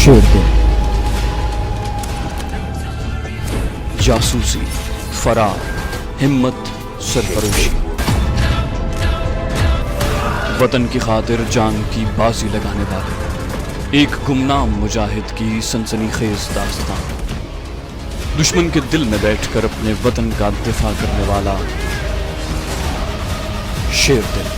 शेर दिल, जासूसी, फरार, हिम्मत, सरफरोशी, वतन की खातिर जान की बाजी लगाने वाले एक गुमनाम मुजाहिद की सनसनीखेज दास्तान। दुश्मन के दिल में बैठकर अपने वतन का दिफा करने वाला शेर दिल।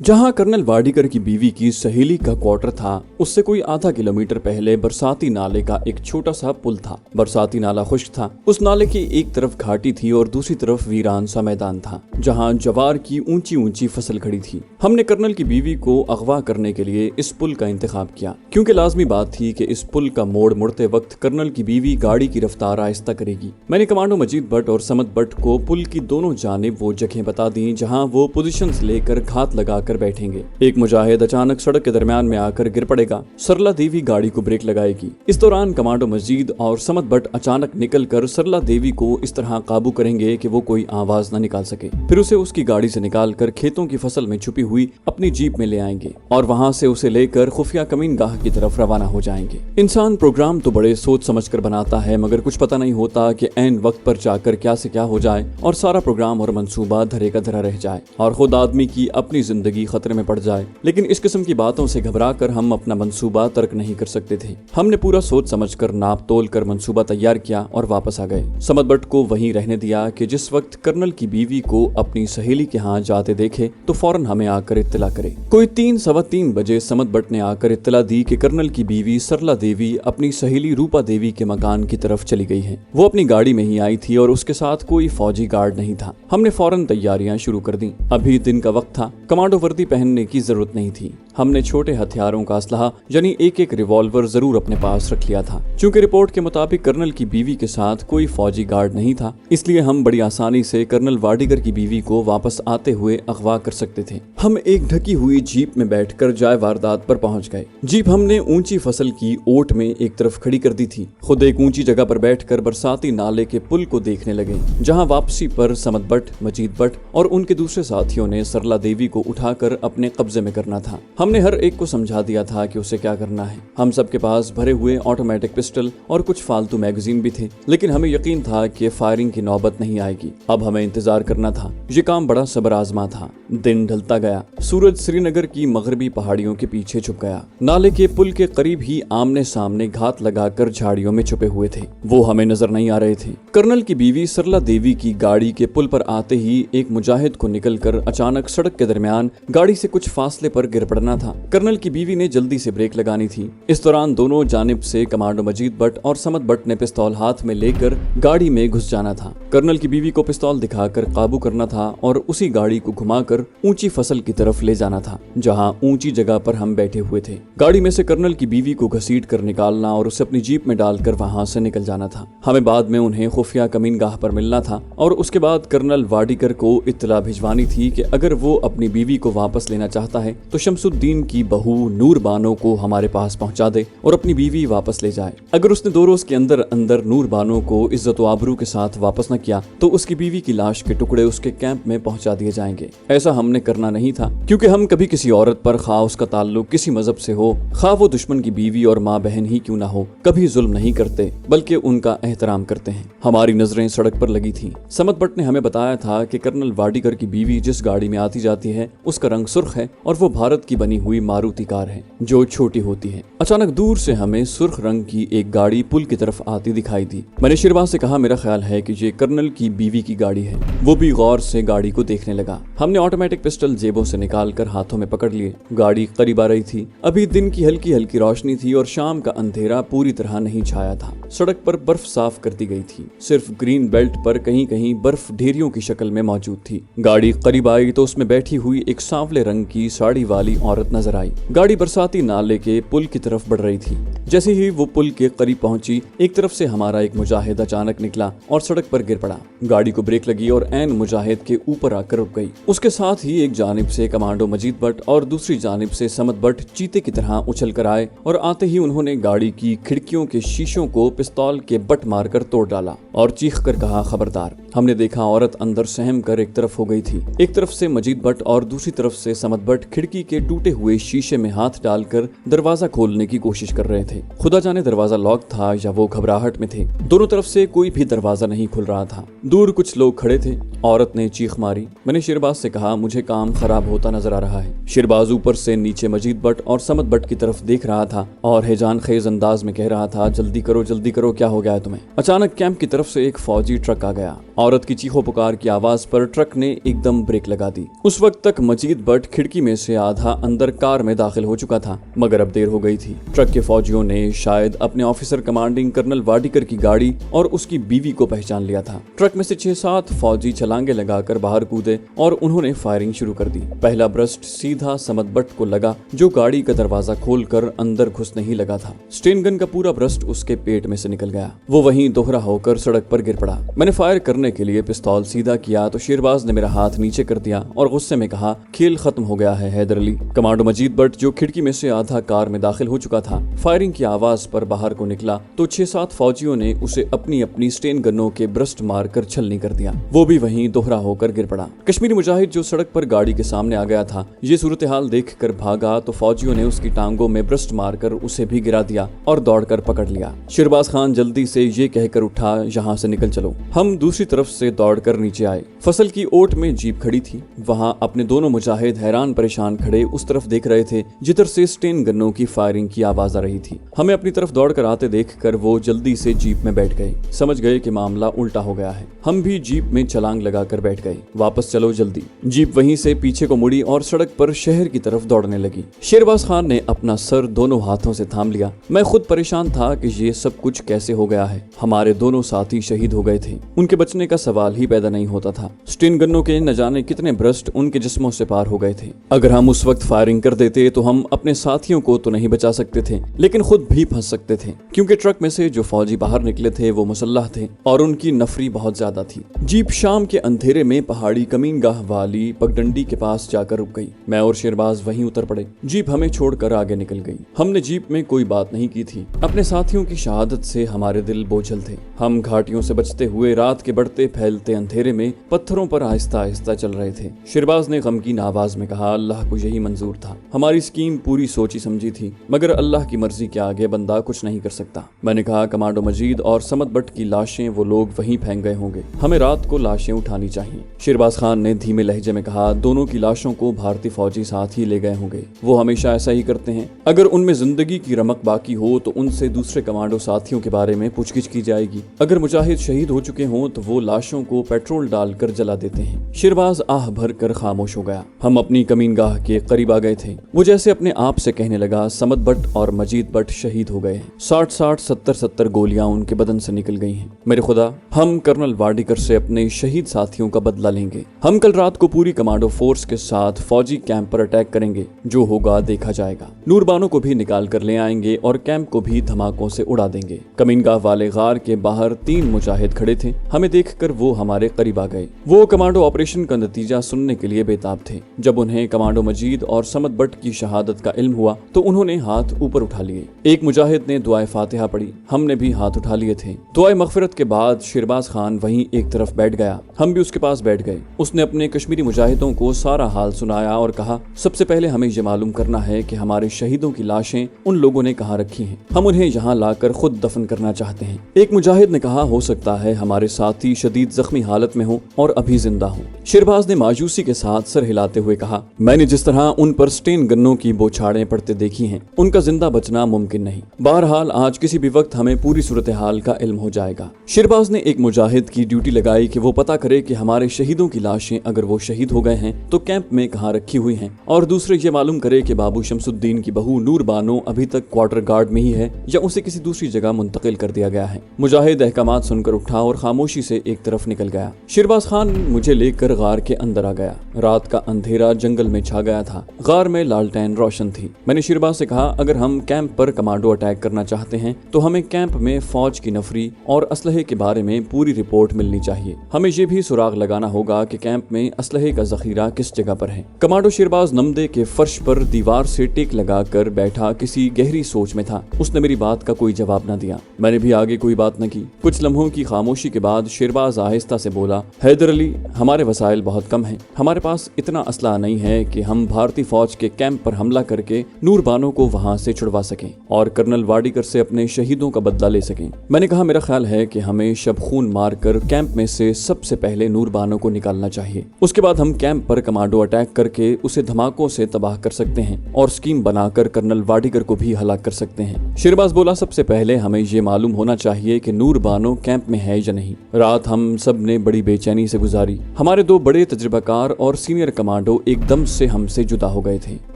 जहां कर्नल वाडीकर की बीवी की सहेली का क्वार्टर था, उससे कोई आधा किलोमीटर पहले बरसाती नाले का एक छोटा सा पुल था। बरसाती नाला खुश्क था। उस नाले की एक तरफ घाटी थी और दूसरी तरफ वीरान सा मैदान था, जहां जवार की ऊंची ऊंची फसल खड़ी थी। हमने कर्नल की बीवी को अगवा करने के लिए इस पुल का इंतखाब किया, क्योंकि लाजमी बात थी कि इस पुल का मोड़ मुड़ते वक्त कर्नल की बीवी गाड़ी की रफ्तार आहिस्ता करेगी। मैंने कमांडो मजीद भट्ट और समद भट्ट को पुल की दोनों जानिब वो जगह बता दी जहाँ वो पोजीशंस लेकर घात लगाकर बैठेंगे। एक मुजाहिद अचानक सड़क के दरमियान में आकर गिर पड़ेगा। सरला देवी गाड़ी को ब्रेक लगाएगी। इस दौरान कमांडो मजीद और समद भट्ट अचानक निकलकर सरला देवी को इस तरह काबू करेंगे कि वो कोई आवाज न निकाल सके। फिर उसे उसकी गाड़ी से निकालकर खेतों की फसल में छुपी हुई अपनी जीप में ले आएंगे और वहां से उसे लेकर खुफिया कमीनगाह की तरफ रवाना हो जाएंगे। इंसान प्रोग्राम तो बड़े सोच समझ कर बनाता है, मगर कुछ पता नहीं होता कि ऐन वक्त पर जाकर क्या से क्या हो जाए और सारा प्रोग्राम और मंसूबा धरे का धरा रह जाए और खुद आदमी की अपनी जिंदगी खतरे में पड़ जाए। लेकिन इस किस्म की बातों से घबराकर हम अपना मंसूबा तर्क नहीं कर सकते थे। हमने पूरा सोच समझकर नाप तोल कर मंसूबा तैयार किया और वापस आ गए। समद भट्ट को वहीं रहने दिया कि जिस वक्त कर्नल की बीवी को अपनी सहेली के यहाँ जाते देखे तो फौरन हमें आकर इत्तला करे। कोई 3-3:15 बजे समद भट्ट ने आकर इत्तला दी कि कर्नल की बीवी सरला देवी अपनी सहेली रूपा देवी के मकान की तरफ चली गई है। वो अपनी गाड़ी में ही आई थी और उसके साथ कोई फौजी गार्ड नहीं था। हमने फौरन तैयारियां शुरू कर दी। अभी दिन का वक्त था, कमांडो वर्दी पहनने की जरूरत नहीं थी। हमने छोटे हथियारों का असलहा यानी एक रिवॉल्वर जरूर अपने पास रख लिया था। चूंकि रिपोर्ट के मुताबिक कर्नल की बीवी के साथ कोई फौजी गार्ड नहीं था, इसलिए हम बड़ी आसानी से कर्नल वाडीकर की बीवी को वापस आते हुए अगवा कर सकते थे। हम एक ढकी हुई जीप में बैठकर जाए वारदात पर पहुंच गए। जीप हमने ऊंची फसल की ओट में एक तरफ खड़ी कर दी थी। खुद एक ऊंची जगह पर बैठकर बरसाती नाले के पुल को देखने लगे, जहाँ वापसी पर समद भट्ट, मजीद भट्ट और उनके दूसरे साथियों ने सरला देवी को उठाकर अपने कब्जे में करना था। हमने हर एक को समझा दिया था कि उसे क्या करना है। हम सबके पास भरे हुए ऑटोमेटिक पिस्टल और कुछ फालतू मैगजीन भी थे, लेकिन हमें यकीन था कि फायरिंग की नौबत नहीं आएगी। अब हमें इंतजार करना था। ये काम बड़ा सब्र आजमा था। दिन ढलता गया। सूरज श्रीनगर की मगरबी पहाड़ियों के पीछे छुप गया। नाले के पुल के करीब ही आमने सामने घात लगाकर झाड़ियों में छुपे हुए थे। वो हमें नजर नहीं आ रहे थे। कर्नल की बीवी सरला देवी की गाड़ी के पुल पर आते ही एक मुजाहिद को निकलकर अचानक सड़क के दरमियान गाड़ी से कुछ फासले पर गिर पड़ना था। कर्नल की बीवी ने जल्दी से ब्रेक लगानी थी। इस दौरान दोनों जानिब से कमांडो मजीद भट्ट और समद भट्ट ने पिस्तौल हाथ में लेकर गाड़ी में घुस जाना था। कर्नल की बीवी को पिस्तौल दिखाकर काबू करना था और उसी गाड़ी को घुमाकर ऊंची फसल की तरफ ले जाना था, जहां ऊंची जगह पर हम बैठे हुए थे। गाड़ी में से कर्नल की बीवी को घसीट कर निकालना और उसे अपनी जीप में डालकर वहां से निकल जाना था। हमें बाद में उन्हें खुफिया कमीनगाह पर मिलना था और उसके बाद कर्नल वाडीकर को इत्तला भिजवानी थी कि अगर वो अपनी बीवी को वापस लेना चाहता है तो शमसुद्दीन की बहू नूर बानो को हमारे पास पहुंचा दे और अपनी बीवी वापस ले जाए। अगर उसने 2 रोज के अंदर अंदर नूर बानो को इज्जत व आबरू के साथ वापस न किया तो उसकी बीवी की लाश के टुकड़े उसके कैंप में पहुंचा दिए जाएंगे। ऐसा हमने करना नहीं था, क्योंकि हम कभी किसी औरत पर, खा उसका ताल्लुक किसी मजहब से हो, खा वो दुश्मन की बीवी और माँ बहन ही क्यों ना हो, कभी जुल्म नहीं करते, बल्कि उनका एहतराम करते हैं। हमारी नजरें सड़क पर लगी थी। समद भट्ट ने हमें बताया था कि कर्नल वाडीकर की बीवी जिस गाड़ी में आती जाती है उसका रंग सुर्ख है और वो भारत की बनी हुई मारुति कार है जो छोटी होती है। अचानक दूर से हमें सुर्ख रंग की एक गाड़ी पुल की तरफ आती दिखाई दी। मैंने शिरवा से कहा, मेरा ख्याल है कि ये कर्नल की बीवी की गाड़ी है। वो भी गौर से गाड़ी को देखने लगा। हमने ऑटोमेटिक पिस्टल जेबों से निकालकर हाथों में पकड़ लिए। गाड़ी करीब आ रही थी। अभी दिन की हल्की हल्की रोशनी थी और शाम का अंधेरा पूरी तरह नहीं छाया था। सड़क पर बर्फ साफ कर दी गई थी। सिर्फ ग्रीन बेल्ट पर कहीं कहीं बर्फ ढेरियों की शक्ल में मौजूद थी। गाड़ी करीब आई तो उसमें बैठी हुई एक सांवले रंग की साड़ी वाली औरत नजर आई। गाड़ी बरसाती नाले के पुल की तरफ बढ़ रही थी। जैसे ही वो पुल के करीब पहुंची, एक तरफ से हमारा एक मुजाहिद अचानक निकला और सड़क पर गिर पड़ा। गाड़ी को ब्रेक लगी और ऐन मुजाहिद के ऊपर आकर रुक गई। उसके साथ ही एक जानिब से कमांडो मजीद भट्ट और दूसरी जानिब से समद भट्ट चीते की तरह उछल कर आए और आते ही उन्होंने गाड़ी की खिड़कियों के शीशों को पिस्तौल के बट मारकर तोड़ डाला और चीख कर कहा, खबरदार, हमने देखा औरत अंदर सहम कर एक तरफ हो गई थी। एक तरफ से मजीद भट्ट और दूसरी तरफ से समद भट्ट खिड़की के टूटे हुए शीशे में हाथ डालकर दरवाजा खोलने की कोशिश कर रहे थे। खुदा जाने दरवाजा लॉक था या वो घबराहट में थे। दोनों तरफ से कोई भी दरवाजा नहीं खुल रहा था। दूर कुछ लोग खड़े थे। औरत ने चीख मारी। मैंने शिरबाज से कहा, मुझे काम खराब होता नजर आ रहा है। शिरबाज ऊपर से नीचे मजीद भट्ट और समद भट्ट की तरफ देख रहा था और हैजान खेज अंदाज में कह रहा था, जल्दी करो, क्या हो गया है तुम्हें? अचानक कैंप की तरफ से एक फौजी ट्रक आ गया। औरत की चीखों पुकार की आवाज पर ट्रक ने एकदम ब्रेक लगा दी। उस वक्त तक मजीद भट्ट खिड़की में से आधा अंदर कार में दाखिल हो चुका था, मगर अब देर हो गई थी। ट्रक के फौजियों ने शायद अपने ऑफिसर कमांडिंग कर्नल वाडिकर की गाड़ी और उसकी बीवी को पहचान लिया था। ट्रक में से 6-7 फौजी छलांगे लगाकर बाहर कूदे और उन्होंने फायरिंग शुरू कर दी। पहला ब्रस्ट सीधा समद भट्ट को लगा, जो गाड़ी का दरवाजा खोलकर अंदर घुसने ही लगा था। स्टेन गन का पूरा ब्रस्ट उसके पेट में से निकल गया। वो वहीं दोहरा होकर सड़क पर गिर पड़ा। मैंने फायर करने के लिए पिस्तौल सीधा किया तो शिरबाज ने मेरा हाथ नीचे कर दिया और गुस्से में कहा, खेल खत्म हो गया है हैदर अली। कमांडो मजीद भट्ट, जो खिड़की में से आधा कार में दाखिल हो चुका था, फायरिंग की आवाज पर बाहर को निकला तो 6-7 फौजियों ने उसे अपनी अपनी स्टेन गनों के ब्रस्ट मारकर छलनी कर दिया। वो भी वहीं दोहरा होकर गिर पड़ा। कश्मीरी मुजाहिद, जो सड़क पर गाड़ी के सामने आ गया था, ये सूरत हाल देख कर भागा तो फौजियों ने उसकी टांगों में ब्रस्ट मारकर उसे भी गिरा दिया और दौड़कर पकड़ लिया। शिरबाज खान जल्दी से ये कहकर उठा, यहाँ से निकल चलो। हम दूसरी तरफ से दौड़कर नीचे आए। फसल की ओट में जीप खड़ी थी। वहाँ अपने दोनों मुजाहिद हैरान परेशान खड़े उस तरफ देख रहे थे जिधर से स्टेन गन्नों की फायरिंग की आवाज आ रही थी। हमें अपनी तरफ दौड़कर आते देखकर वो जल्दी से जीप में बैठ गए। समझ गए कि मामला उल्टा हो गया है। हम भी जीप में छलांग लगाकर बैठ गए। वापस चलो जल्दी। जीप वहीं से पीछे को मुड़ी और सड़क पर शहर की तरफ दौड़ने लगी। शिरबाज खान ने अपना सर दोनों हाथों से थाम लिया। मैं खुद परेशान था कि ये सब कुछ कैसे हो गया है। हमारे दोनों साथी शहीद हो गए थे। उनके बचने का सवाल ही पैदा नहीं होता था। स्टेन गन्नों के न जाने कितने ब्रस्ट उनके जिस्मों से पार हो गए थे। अगर हम उस वक्त फायरिंग कर देते तो हम अपने साथियों को तो नहीं बचा सकते थे, लेकिन खुद भी फंस सकते थे, क्योंकि ट्रक में से जो फौजी बाहर निकले थे वो मुसल्लह थे और उनकी नफरी बहुत ज्यादा थी। जीप शाम के अंधेरे में पहाड़ी कमीनगाह वाली पगडंडी के पास जाकर रुक गई। मैं और शिरबाज वहीं उतर पड़े। जीप हमें छोड़कर आगे निकल गई। हमने जीप में कोई बात नहीं की थी। अपने साथियों की शहादत से हमारे दिल बोझल थे। हम घाटियों से बचते हुए रात के बढ़ते फैलते अंधेरे में पत्थरों पर आहिस्ता आहिस्ता चल रहे थे। शिरबाज ने गमगीन आवाज में कहा, अल्लाह को यही मंजूर था। हमारी स्कीम पूरी सोची समझी थी, मगर अल्लाह की मर्जी के आगे बंदा कुछ नहीं कर सकता। मैंने कहा, कमांडो मजीद और समद भट्ट की लाशें वो लोग वहीं फेंक गए होंगे। हमें रात को लाशें उठानी चाहिए। शिरबाज खान ने धीमे लहजे में कहा, दोनों की लाशों को भारतीय फौजी साथ ही ले गए होंगे। वो हमेशा ऐसा ही करते हैं। अगर उनमें जिंदगी की रमक बाकी हो तो उनसे दूसरे कमांडो साथियों के बारे में पूछगिछ की जाएगी। अगर मुजाहिद शहीद हो चुके हों तो वो लाशों को पेट्रोल डालकर जला देते हैं। शिरबाज आह भर कर खामोश हो गया। हम अपनी कमीनगाह के करीब आ गए थे। वो जैसे अपने आप से कहने लगा, समद भट्ट और मजीद भट्ट शहीद हो गए हैं। 60-60, 70-70 गोलियां उनके बदन से निकल गई हैं। मेरे खुदा, हम कर्नल वाडिकर से अपने शहीद साथियों का बदला लेंगे। हम कल रात को पूरी कमांडो फोर्स के साथ फौजी कैंप पर अटैक करेंगे। जो होगा देखा जाएगा। नूरबानों को भी निकाल कर ले आएंगे और कैंप को भी धमाकों से उड़ा देंगे। कमीनगाह वाले गार के बाहर 3 मुजाहिद खड़े थे। हमें देखकर वो हमारे करीब आ गए। वो कमांडो ऑपरेशन का नतीजा सुनने के लिए बेताब थे। जब उन्हें कमांडो मजीद और समद भट्ट की शहादत का इल्म हुआ तो उन्होंने हाथ ऊपर उठा लिए। एक मुजाहिद ने दुआए फातिहा पढ़ी। हमने भी हाथ उठा लिए थे। दुआए मगफिरत के बाद शिरबाज खान वहीं एक तरफ बैठ गया। हम भी उसके पास बैठ गए। उसने अपने कश्मीरी मुजाहिदों को सारा हाल सुनाया और कहा, सबसे पहले हमें ये मालूम करना है कि हमारे शहीदों की लाशें उन लोगों ने कहाँ रखी हैं। हम उन्हें यहाँ लाकर खुद दफन करना चाहते हैं। एक मुजाहिद ने कहा, हो सकता है हमारे साथी शदीद जख्मी हालत में हो और अभी जिंदा हो। शिरबाज ने मायूसी के साथ सर हिलाते हुए कहा, मैंने जिस तरह उन पर स्टेन गन्नों की बौछारें पड़ते देखी हैं, उनका जिंदा बचना मुमकिन नहीं। बहरहाल आज किसी भी वक्त हमें पूरी सूरत हाल का इल्म हो जाएगा। शिरबाज ने एक मुजाहिद की ड्यूटी लगाई कि वो पता करे कि हमारे शहीदों की लाशें अगर वो शहीद हो गए हैं तो कैंप में कहाँ रखी हुई हैं, और दूसरे ये मालूम करे कि बाबू शमसुद्दीन की बहू नूर बानो अभी तक क्वार्टर गार्ड में ही है या उसे किसी दूसरी जगह मुंतकिल कर दिया गया है। मुजाहिद अहकामात सुनकर उठा और खामोशी से एक तरफ निकल गया। शिरबाज खान मुझे लेकर गार के अंदर आ गया। रात का अंधेरा जंगल में छा गया था। गार में लालटेन रोशन थी। मैंने शिरबाज से कहा, अगर हम कैंप पर कमांडो अटैक करना चाहते हैं तो हमें कैंप में फौज की नफरी और असलहे के बारे में पूरी रिपोर्ट मिलनी चाहिए। हमें ये भी सुराग लगाना होगा कि कैंप में असलहे का जखीरा किस जगह पर है। कमांडो शिरबाज नमदे के फर्श पर दीवार से टेक लगाकर बैठा किसी गहरी सोच में था। उसने मेरी बात का कोई जवाब न दिया। मैंने भी आगे कोई बात न की। कुछ लम्हों की खामोशी के बाद शिरबाज शेरबाज आहिस्ता से बोला, हैदर अली, हमारे वसाइल बहुत कम हैं। हमारे पास इतना असला नहीं है कि हम भारतीय फौज के कैंप पर हमला करके नूर बानो को वहां से छुड़वा सकें और कर्नल वाडीकर से अपने शहीदों का बदला ले सकें। मैंने कहा, मेरा ख्याल है कि हमें शब खून मारकर कैंप में से सबसे पहले नूर बानो को निकालना चाहिए। उसके बाद हम कैंप पर कमांडो अटैक करके उसे धमाकों से तबाह कर सकते हैं और स्कीम बनाकर कर्नल वाडीकर को भी हलाक कर सकते हैं। शेरबाज बोला, सबसे पहले हमें ये मालूम होना चाहिए कि नूर बानो कैंप में है या नहीं। रात हम सब ने बड़ी बेचैनी से गुजारी। हमारे 2 बड़े तजुर्बाकार और सीनियर कमांडो एकदम से हमसे जुदा हो गए थे।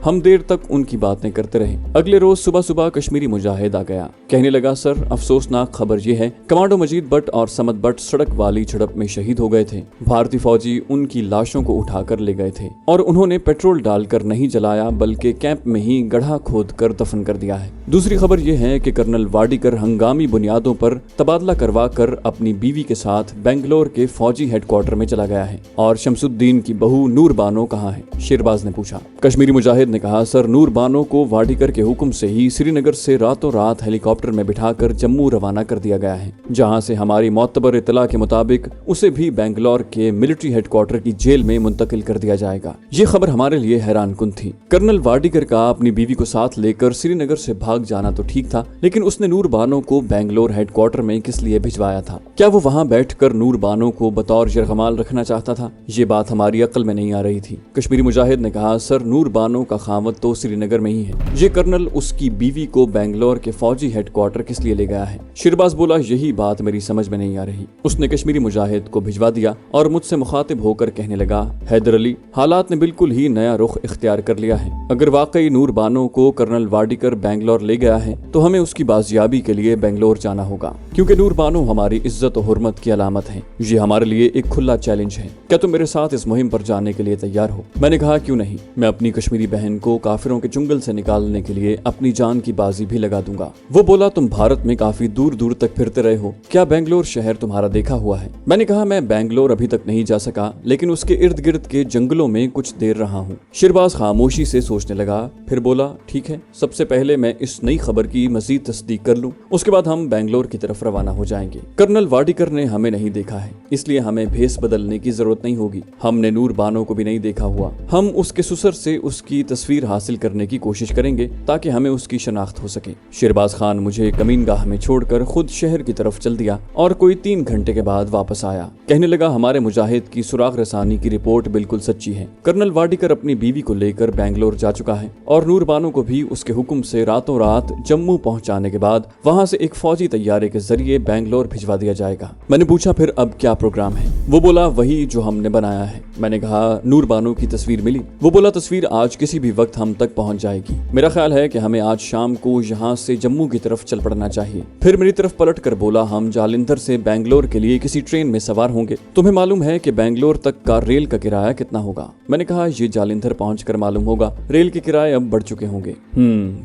हम देर तक उनकी बातें करते रहे। अगले रोज सुबह सुबह कश्मीरी मुजाहिद आ गया। कहने लगा, सर, अफसोसनाक खबर यह है, कमांडो मजीद भट्ट और समद भट्ट सड़क वाली झड़प में शहीद हो गए थे। भारतीय फौजी उनकी लाशों को उठाकर ले गए थे और उन्होंने पेट्रोल डालकर नहीं जलाया बल्कि कैंप में ही गड्ढा खोद कर दफन कर दिया है। दूसरी खबर यह है कि कर्नल वाडीकर हंगामी बुनियादों पर तबादला करवा कर अपनी बीवी के साथ बेंगलोर के फौजी हेडक्वार्टर में चला गया है। और शमसुद्दीन की बहू नूर बानो कहाँ है? शेरबाज ने पूछा। कश्मीरी मुजाहिद ने कहा, सर, नूर बानो को वाडीकर के हुक्म से ही श्रीनगर से रातों रात हेलीकॉप्टर में बिठाकर जम्मू रवाना कर दिया गया है, जहां से हमारी मोतबर इतला के मुताबिक उसे भी बेंगलोर के मिलिट्री हेडक्वार्टर की जेल में मुंतकिल कर दिया जाएगा। ये खबर हमारे लिए हैरान कुन थी। कर्नल वाडीकर का अपनी बीवी को साथ लेकर श्रीनगर से भाग जाना तो ठीक था, लेकिन उसने नूर बानो को बेंगलोर हेडक्वार्टर में किस लिए भिजवाया था? क्या वो वहां बैठकर नूर बानो को बतौर यरगमाल रखना चाहता था? ये बात हमारी अक्ल में नहीं आ रही थी। कश्मीरी मुजाहिद ने कहा, सर, नूर बानो का खामद तो श्रीनगर में ही है। ये कर्नल उसकी बीवी को बेंगलोर के फौजी हेडक्वार्टर किस लिए ले गया है? शेरबाज बोला, यही बात मेरी समझ में नहीं आ रही। उसने कश्मीरी मुजाहिद को भिजवा दिया और मुझसे मुखातिब होकर कहने लगा, हैदर अली, हालात ने बिल्कुल ही नया रुख इख्तियार कर लिया है। अगर वाकई नूर बानो को कर्नल वाडीकर बेंगलोर ले गया है तो हमें उसकी बाजियाबी के लिए बेंगलोर जाना होगा, क्योंकि नूर बानो हमारी इज्जत और हुर्मत की अलामत है। ये हमारे लिए एक खुला चैलेंज है। क्या तुम मेरे साथ इस मुहिम पर जाने के लिए तैयार हो? मैंने कहा, क्यों नहीं, मैं अपनी कश्मीरी बहन को काफिरों के चुंगल से निकालने के लिए अपनी जान की बाजी भी लगा दूंगा। वो बोला, तुम भारत में काफी दूर दूर तक फिरते रहे हो, क्या बेंगलोर शहर तुम्हारा देखा हुआ है? मैंने कहा, मैं बेंगलोर अभी तक नहीं जा सका, लेकिन उसके इर्द गिर्द के जंगलों में कुछ देर रहा हूँ। शेरबाज खामोशी से सोचने लगा, फिर बोला, ठीक है, सबसे पहले मैं इस नई खबर की मजीद तस्दीक कर लूं, उसके बाद हम बेंगलोर की तरफ रवाना हो जाएंगे। कर्नल वाडीकर ने हमें नहीं देखा है, इसलिए हमें भेस बदलने की जरूरत नहीं होगी। हमने नूर बानो को भी नहीं देखा हुआ। हम उसके सुसर से उसकी तस्वीर हासिल करने की कोशिश करेंगे ताकि हमें उसकी शनाख्त हो सके। शेरबाज खान मुझे कमीनगाह में छोड़कर खुद शहर की तरफ चल दिया और कोई 3 घंटे के बाद वापस आया। कहने लगा, हमारे मुजाहिद की सुराग रसानी की रिपोर्ट बिल्कुल सच्ची है। कर्नल वाडीकर अपनी बीवी को लेकर बेंगलोर जा चुका है और नूर बानो को भी उसके हुक्म से रातों रात जम्मू पहुंचाने के बाद वहां से एक फौजी तैयारे के जरिए बेंगलोर भिजवा दिया जाएगा। मैंने पूछा, फिर अब क्या प्रोग्राम है? वो बोला, वही जो हमने बनाया है। मैंने कहा, नूर बानो की तस्वीर मिली? वो बोला, तस्वीर आज किसी भी वक्त हम तक पहुंच जाएगी। मेरा ख्याल है कि हमें आज शाम को यहाँ से जम्मू की तरफ चल पड़ना चाहिए। फिर मेरी तरफ पलट कर बोला, हम जालिंधर से बेंगलोर के लिए किसी ट्रेन में सवार होंगे। तुम्हें मालूम है कि बेंगलोर तक का रेल का किराया कितना होगा? मैंने कहा, ये जालिंधर पहुंचकर मालूम होगा, रेल के किराए अब बढ़ चुके होंगे।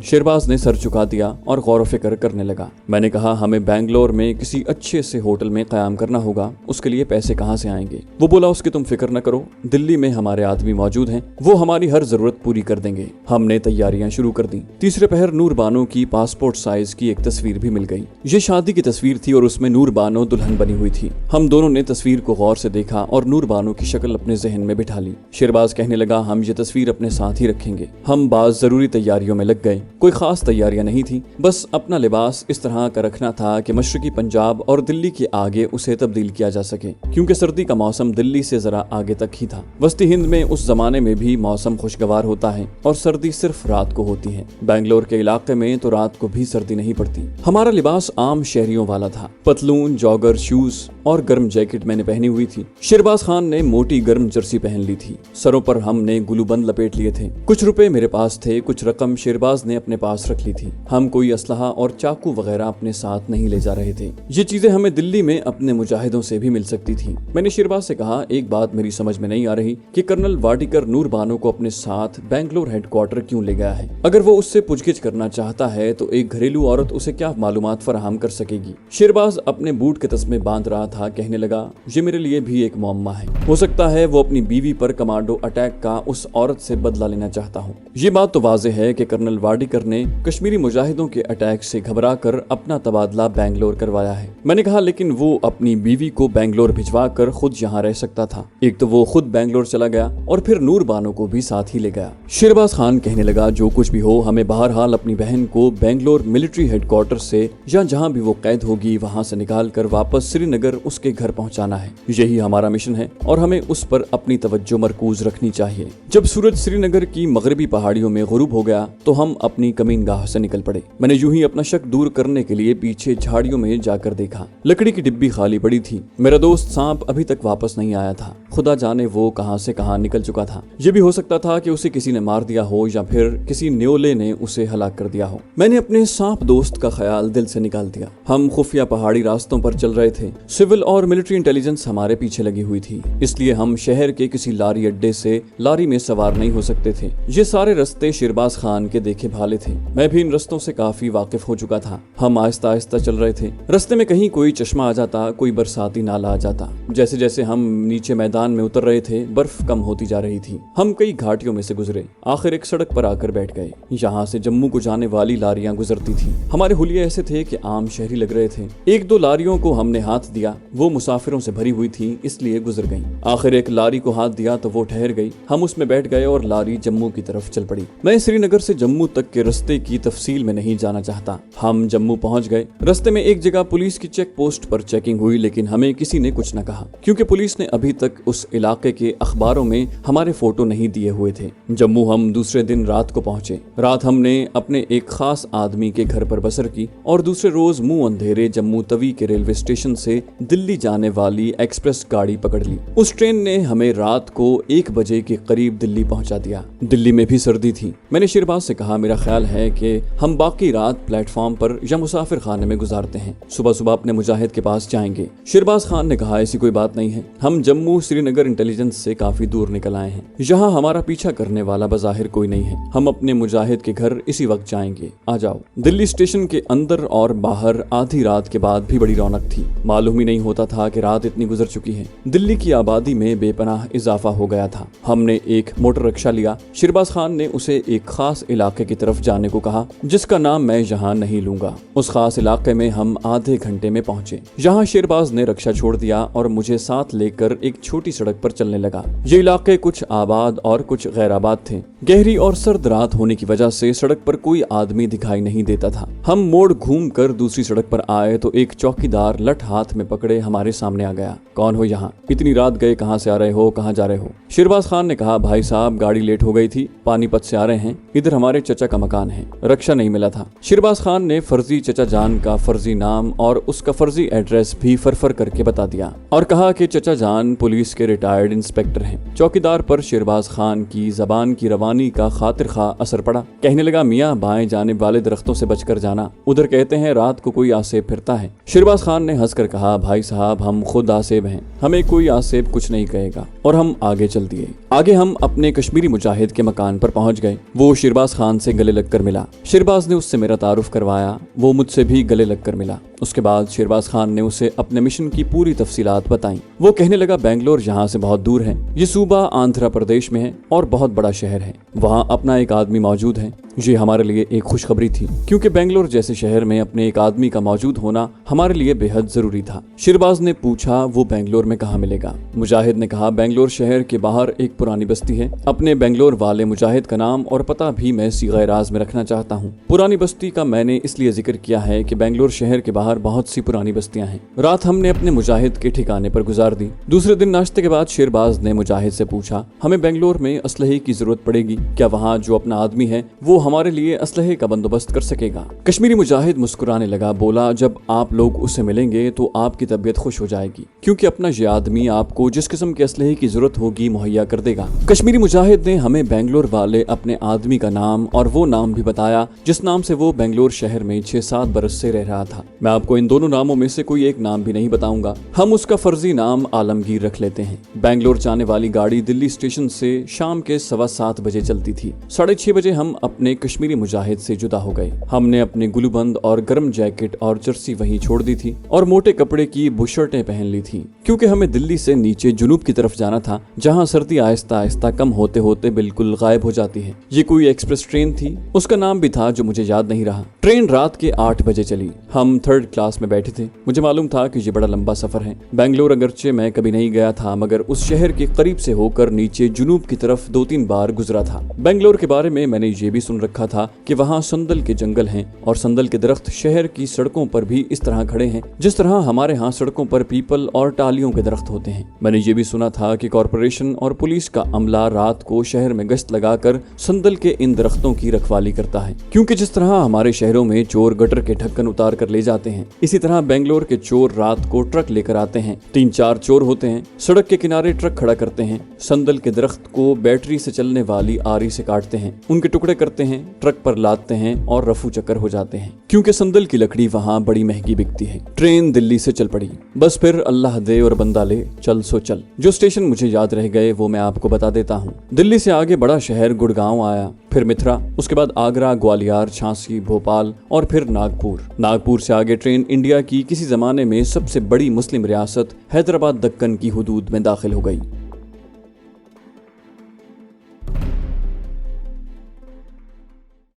शेरबाज ने सर झुका दिया और गौर फिक्र करने लगा। मैंने कहा, हमें बेंगलोर में किसी अच्छे से होटल में कयाम करना होगा, उसके लिए पैसे कहाँ से आएंगे? वो बोला, उसकी तुम फिक्र न करो, दिल्ली में हमारे आदमी मौजूद हैं, वो हमारी हर जरूरत पूरी कर देंगे। हमने तैयारियां शुरू कर दी। तीसरे पहर नूर बानो की पासपोर्ट साइज की एक तस्वीर भी मिल गई। ये शादी की तस्वीर थी और उसमें नूर बानो दुल्हन बनी हुई थी। हम दोनों ने तस्वीर को गौर से देखा और नूर बानो की शक्ल अपने जहन में बिठा ली। शेरबाज कहने लगा, हम ये तस्वीर अपने साथ ही रखेंगे। हम बाज जरूरी तैयारियों में लग गए। कोई खास तैयारियां नहीं थी, बस अपना लिबास इस तरह का रखना था कि मशरकी पंजाब और दिल्ली के आगे उसे तब्दील किया जा सके, क्योंकि सर्दी का मौसम दिल्ली से जरा आगे तक ही था। वस्ती हिंद में उस जमाने में भी मौसम खुशगवार होता है और सर्दी सिर्फ रात को होती है। बेंगलोर के इलाके में तो रात को भी सर्दी नहीं पड़ती। हमारा लिबास आम शहरियों वाला था। पतलून, जॉगर, शूज और गर्म जैकेट मैंने पहनी हुई थी। शेरबाज खान ने मोटी गर्म जर्सी पहन ली थी। सरों पर हमने गुलूबंद लपेट लिए थे। कुछ रुपए मेरे पास थे, कुछ रकम शेरबाज ने अपने पास रख ली थी। हम कोई असलहा और चाकू वगैरह अपने साथ नहीं ले जा रहे थे। ये चीजें हमें दिल्ली में अपने मुजाहिदों से भी मिल सकती थी। मैंने शेरबाज से कहा, एक बात मेरी समझ में नहीं आ रही कि कर्नल वाडीकर नूर बानो को अपने साथ बेंगलोर हेडक्वार्टर क्यों ले गया है? अगर वो उससे पूछगिछ करना चाहता है तो एक घरेलू औरत उसे क्या मालूमात फराहम कर सकेगी? शेरबाज अपने बूट के तस्मे बांध रहा تھا کہنے لگا یہ میرے لیے بھی ایک معمہ ہے، ہو سکتا ہے وہ اپنی بیوی پر کمانڈو اٹیک کا اس عورت سے بدلہ لینا چاہتا ہوں۔ یہ بات تو واضح ہے کہ کرنل واڈیکر نے کشمیری مجاہدوں کے اٹیک سے گھبرا کر اپنا تبادلہ بنگلور کروایا ہے۔ میں نے کہا لیکن وہ اپنی بیوی کو بنگلور بھجوا کر خود یہاں رہ سکتا تھا، ایک تو وہ خود بنگلور چلا گیا اور پھر نور بانو کو بھی ساتھ ہی لے گیا۔ شیرباز خان کہنے لگا جو کچھ بھی ہو ہمیں بہرحال اپنی بہن کو بنگلور ملٹری ہیڈ کوارٹر سے یا جہاں بھی وہ قید ہوگی وہاں سے نکال کر واپس سری نگر اس کے گھر پہنچانا ہے، یہی ہمارا مشن ہے اور ہمیں اس پر اپنی توجہ مرکوز رکھنی چاہیے۔ جب سورج سری نگر کی مغربی پہاڑیوں میں غروب ہو گیا تو ہم اپنی کمین گاہ سے نکل پڑے۔ میں نے یوں ہی اپنا شک دور کرنے کے لیے پیچھے جھاڑیوں میں جا کر دیکھا، لکڑی کی ڈبی خالی پڑی تھی۔ میرا دوست سانپ ابھی تک واپس نہیں آیا تھا، خدا جانے وہ کہاں سے کہاں نکل چکا تھا۔ یہ بھی ہو سکتا تھا کہ اسے کسی نے مار دیا ہو یا پھر کسی نیولے نے اسے ہلاک کر دیا ہو۔ میں نے اپنے سانپ دوست کا خیال دل سے نکال دیا۔ ہم خفیہ پہاڑی راستوں پر چل رہے تھے، سول اور ملٹری انٹیلیجنس ہمارے پیچھے لگی ہوئی تھی، اس لیے ہم شہر کے کسی لاری اڈے سے لاری میں سوار نہیں ہو سکتے تھے۔ یہ سارے رستے شیرباز خان کے دیکھے بھالے تھے، میں بھی ان رستوں سے کافی واقف ہو چکا تھا۔ ہم آہستہ آہستہ چل رہے تھے، رستے میں کہیں کوئی چشمہ آ جاتا، کوئی برساتی نالا آ جاتا۔ جیسے جیسے ہم نیچے میدان میں اتر رہے تھے برف کم ہوتی جا رہی تھی۔ ہم کئی گھاٹیوں میں سے گزرے، آخر ایک سڑک پر آ کر بیٹھ گئے۔ یہاں سے جموں کو جانے والی لاریاں گزرتی تھیں، ہمارے حلیے ایسے تھے کہ عام شہری لگ رہے تھے۔ ایک دو لاریوں کو ہم نے ہاتھ دیا، وہ مسافروں سے بھری ہوئی تھی اس لیے گزر گئیں۔ آخر ایک لاری کو ہاتھ دیا تو وہ ٹھہر گئی، ہم اس میں بیٹھ گئے اور لاری جموں کی طرف چل پڑی۔ میں سری نگر سے جموں تک کے رستے کی تفصیل میں نہیں جانا چاہتا۔ ہم جموں پہنچ گئے، رستے میں ایک جگہ پولیس کی چیک پوسٹ پر چیکنگ ہوئی لیکن ہمیں کسی نے کچھ نہ کہا کیونکہ پولیس نے ابھی تک اس علاقے کے اخباروں میں ہمارے فوٹو نہیں دیے ہوئے تھے۔ جموں ہم دوسرے دن رات کو پہنچے۔ رات ہم نے اپنے ایک خاص آدمی کے گھر پر بسر کی اور دوسرے روز منہ اندھیرے جموں توی کے ریلوے اسٹیشن سے دلی جانے والی ایکسپریس گاڑی پکڑ لی۔ اس ٹرین نے ہمیں رات کو 1 بجے کے قریب دلی پہنچا دیا۔ دلی میں بھی سردی تھی۔ میں نے شیرباز سے کہا میرا خیال ہے کہ ہم باقی رات پلیٹ فارم پر یا مسافر خانے میں گزارتے ہیں، صبح صبح اپنے مجاہد کے پاس جائیں گے۔ شیرباز خان نے کہا ایسی کوئی بات نہیں ہے، ہم جموں سری نگر انٹیلیجنس سے کافی دور نکل آئے ہیں، یہاں ہمارا پیچھا کرنے والا بظاہر کوئی نہیں ہے، ہم اپنے مجاہد کے گھر اسی وقت جائیں گے، آ جاؤ۔ دلی اسٹیشن کے اندر اور باہر آدھی رات کے بعد بھی بڑی رونق تھی، معلوم ہی نہیں ہوتا تھا کہ رات اتنی گزر چکی ہے۔ دلی کی آبادی میں بے پناہ اضافہ ہو گیا تھا۔ ہم نے ایک موٹر رکشا لیا، شیرباز خان نے اسے ایک خاص علاقے کی طرف جانے کو کہا جس کا نام میں یہاں نہیں لوں گا۔ اس خاص علاقے میں ہم آدھے گھنٹے میں پہنچے۔ یہاں شیرباز نے رکشا چھوڑ دیا اور مجھے ساتھ لے کر ایک چھوٹی سڑک پر چلنے لگا۔ یہ علاقے کچھ آباد اور کچھ غیر آباد تھے، گہری اور سرد رات ہونے کی وجہ سے سڑک پر کوئی آدمی دکھائی نہیں دیتا تھا۔ ہم موڑ گھوم کر دوسری سڑک پر آئے تو ایک چوکیدار لٹ ہاتھ میں پکڑے ہمارے سامنے آ گیا۔ کون ہو یہاں؟ اتنی رات گئے کہاں سے آ رہے ہو، کہاں جا رہے ہو؟ شیرباز خان نے کہا بھائی صاحب گاڑی لیٹ ہو گئی تھی، پانی پت سے آ رہے ہیں، ادھر ہمارے چچا کا مکان ہے، رکشا نہیں ملا تھا۔ شیرباز خان نے فرضی چچا جان کا فرضی نام اور اس کا فرضی ایڈریس بھی فرفر کر کے بتا دیا اور کہا کہ چچا جان پولیس کے ریٹائرڈ انسپیکٹر ہیں۔ چوکیدار پر شیرباز خان کی زبان کی روانی کا خاطر خواہ اثر پڑا، کہنے لگا میاں بائیں جانب والے درختوں سے بچ کر جانا، ادھر کہتے ہیں رات کو کوئی آسیب پھرتا ہے۔ شیرباز خان نے ہنس کر کہا بھائی صاحب ہم خود آسیب ہیں، ہمیں کوئی آسیب کچھ نہیں کہے گا، اور ہم آگے چل دیے۔ آگے ہم اپنے کشمیری مجاہد کے مکان پر پہنچ گئے۔ وہ شیرباز خان سے گلے لگ کر ملا، شیرباز نے اس سے میرا تعارف کروایا، وہ مجھ سے بھی گلے لگ کر ملا۔ اس کے بعد شیرباز خان نے اسے اپنے مشن کی پوری تفصیلات بتائیں۔ وہ کہنے لگا بنگلور یہاں سے بہت دور ہے، یہ صوبہ آندھرا پردیش میں ہے اور بہت بڑا شہر ہے، وہاں اپنا ایک آدمی موجود ہے۔ یہ ہمارے لیے ایک خوشخبری تھی کیونکہ بنگلور جیسے شہر میں اپنے ایک آدمی کا موجود ہونا ہمارے لیے بے حد ضروری تھا۔ شیرباز نے پوچھا وہ بنگلور میں کہاں ملے گا؟ مجاہد نے کہا بنگلور شہر کے باہر ایک پرانی بستی ہے، اپنے بنگلور والے مجاہد کا نام اور پتہ بھی میں صیغہ راز میں رکھنا چاہتا ہوں۔ پرانی بستی کا میں نے اس لیے ذکر کیا ہے کہ بنگلور شہر کے باہر بہت سی پرانی بستیاں ہیں۔ رات ہم نے اپنے مجاہد کے ٹھکانے پر گزار دی۔ دوسرے دن ناشتے کے بعد شیرباز نے مجاہد سے پوچھا ہمیں بنگلور میں اسلحے کی ضرورت پڑے گی کیا؟ وہاں جو اپنا آدمی ہے وہ ہمارے لیے اسلحے کا بندوبست کر سکے گا؟ کشمیری مجاہد مسکرانے لگا، بولا جب آپ لوگ اسے ملیں گے تو آپ کی طبیعت خوش ہو جائے گی کیونکہ اپنا یہ آدمی آپ کو جس قسم کے اسلحے کی ضرورت ہوگی مہیا کر دے گا۔ کشمیری مجاہد نے ہمیں بنگلور والے اپنے آدمی کا نام اور وہ نام بھی بتایا جس نام سے وہ بنگلور شہر میں 6-7 برس سے رہ رہا تھا۔ میں آپ کو ان دونوں ناموں میں سے کوئی ایک نام بھی نہیں بتاؤں گا، ہم اس کا فرضی نام عالمگیر رکھ لیتے ہیں۔ بنگلور جانے والی گاڑی دلی اسٹیشن سے شام کے 7:15 بجے बजे चलती थी। 6:30 बजे हम अपने कश्मीरी मुजाहिद से जुदा हो गए। हमने अपने गुलूबंद और गर्म जैकेट और जर्सी वहीं छोड़ दी थी और मोटे कपड़े की बुशर्टें पहन ली थी, क्योंकि हमें दिल्ली से नीचे जुनूब की तरफ जाना था, जहां सर्दी आहिस्ता आहिस्ता कम होते होते बिल्कुल गायब हो जाती है। ये कोई एक्सप्रेस ट्रेन थी, उसका नाम भी था जो मुझे याद नहीं रहा। ट्रेन रात के 8 बजे चली। हम 3rd क्लास में बैठे थे। मुझे मालूम था कि ये बड़ा लंबा सफर है। बेंगलोर अगरचे मैं कभी नहीं गया था, मगर उस शहर के करीब से होकर नीचे जुनूब की तरफ 2-3 बार गुजरा था। बेंगलोर के बारे में मैंने ये भी सुन रखा था कि वहाँ संदल के जंगल हैं और संदल के दरख्त शहर की सड़कों पर भी इस तरह खड़े हैं जिस तरह हमारे यहाँ सड़कों पर पीपल और टालियों के दरख्त होते हैं। मैंने ये भी सुना था कि कॉरपोरेशन और पुलिस का अमला रात को शहर में गश्त लगाकर संदल के इन दरख्तों की रखवाली करता है, क्योंकि जिस तरह हमारे शहरों में चोर गटर के ढक्कन उतार कर ले जाते हैं, इसी तरह बेंगलोर के चोर रात को ट्रक लेकर आते हैं। 3-4 चोर होते हैं, सड़क के किनारे ट्रक खड़ा करते हैं, संदल के दरख्त को बैटरी से चलने वाली आरी से काटते हैं, उनके टुकड़े करते हैं, ट्रक पर लादते हैं और रफू चक्कर हो जाते हैं, क्योंकि संदल की लकड़ी वहाँ बड़ी महंगी बिकती है। ट्रेन दिल्ली से चल पड़ी। बस फिर अल्लाह दे और बंदा ले, चल सो चल। जो स्टेशन मुझे याद रह गए वो मैं आपको बता देता हूँ। दिल्ली से आगे बड़ा शहर गुड़गांव आया, फिर मिथिला, उसके बाद आगरा, ग्वालियर, झांसी, भोपाल और फिर नागपुर। नागपुर से आगे ट्रेन इंडिया की किसी जमाने में सबसे बड़ी मुस्लिम रियासत हैदराबाद दक्कन की हुदूद में दाखिल हो गई।